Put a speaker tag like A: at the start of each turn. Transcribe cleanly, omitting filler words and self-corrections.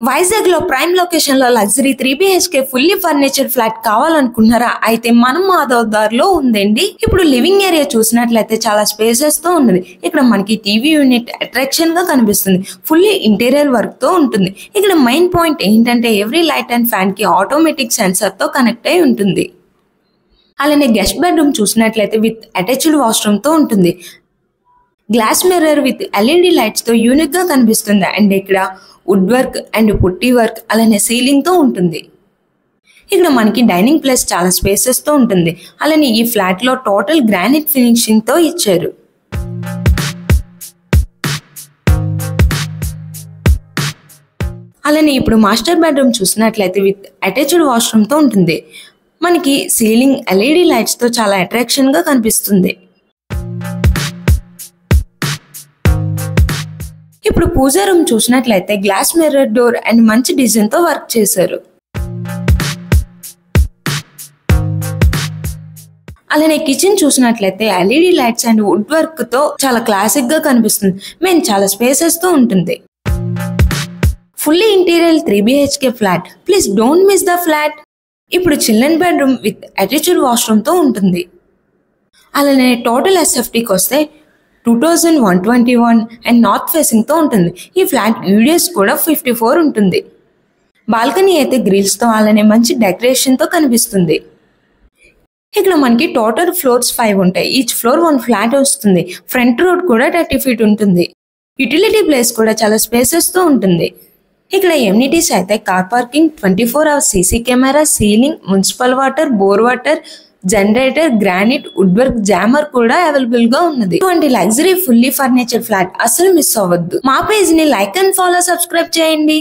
A: వైజాగ్ లో prime location లో luxury 3BHK fully furniture flat కావాలనుకుంటున్నారా? అయితే మనం మాధవ్ లో ఉందండి. ఇప్పుడు లివింగ్ ఏరియా చూసినట్లయితే చాలా స్పేసెస్ తో ఉన్నది. ఇక్కడ మనకి టీవీ యూనిట్ అట్రాక్షన్ గా కనిపిస్తుంది. ఫుల్లీ ఇంటీరియర్ వర్క్ తో ఉంటుంది. ఇక్కడ మెయిన్ పాయింట్ ఏంటంటే ఎవ్రీ లైట్ అండ్ ఫ్యాన్ కి ఆటోమేటిక్ సెన్సర్ తో కనెక్ట్ అయి ఉంటుంది. అలానే గెస్ట్ బెడ్రూమ్ చూసినట్లయితే విత్ అటాచ్డ్ వాష్రూమ్ తో ఉంటుంది. Glass mirror with LED lights తో యూనిక్ గా కనిపిస్తుంది. అండ్ ఇక్కడ వుడ్ వర్క్ అండ్ పుట్టి వర్క్ అలానే సీలింగ్ తో ఉంటుంది. ఇక్కడ మనకి డైనింగ్ ప్లేస్ చాలా స్పేసెస్ తో ఉంటుంది. అలానే ఈ ఫ్లాట్ లో టోటల్ గ్రానైట్ ఫినిషింగ్ తో ఇచ్చారు. అలానే ఇప్పుడు మాస్టర్ బెడ్రూమ్ చూసినట్లయితే విత్ అటాచ్డ్ వాష్రూమ్ తో ఉంటుంది. మనకి సీలింగ్ LED లైట్స్ తో చాలా అట్రాక్షన్ గా కనిపిస్తుంది. ఇప్పుడు పూజా రూమ్ చూసినట్లయితే గ్లాస్ మిర్రర్ డోర్ అండ్ మంచి డిజైన్ తో వర్క్ చేశారు. అలానే కిచెన్ చూసినట్లయితే LED lights and wood work తో చాలా క్లాసిక్ గా కనిపిస్తుంది. మెయిన్ చాలా స్పేసెస్ తో ఉంటుంది. Fully interior 3BHK flat. Please don't miss the flat. ఇప్పుడు children bedroom with attached washroom తో ఉంటుంది. అలానే టోటల్ SFTకి వస్తే 2121 అండ్ నార్త్ ఫేసింగ్ తో ఉంటుంది. ఈ ఫ్లాట్ యూడిఎస్ కూడా 54 ఉంటుంది. బాల్కనీ అయితే గ్రిల్స్ తో అలానే మంచి డెకరేషన్ తో కనిపిస్తుంది. ఇక్కడ మనకి టోటల్ ఫ్లోర్స్ 5 ఉంటాయి. ఈచ్ ఫ్లోర్ 1 ఫ్లాట్ వస్తుంది. ఫ్రంట్ రోడ్ కూడా 30 feet ఉంటుంది. యూటిలిటీ ప్లేస్ కూడా చాలా స్పేసెస్ తో ఉంటుంది. ఇక్కడ ఎమ్యూనిటీస్ అయితే car parking, 24 hours CC camera, ceiling, municipal water, bore water, generator, granite, wood work, jammer కూడా అవైలబుల్ గా ఉన్నది. ఇటువంటి లగ్జరీ ఫుల్లీ ఫర్నిచర్ ఫ్లాట్ అసలు మిస్ అవ్వద్దు. మా పేజ్ ని లైక్ అండ్ ఫాలో, సబ్స్క్రైబ్ చేయండి.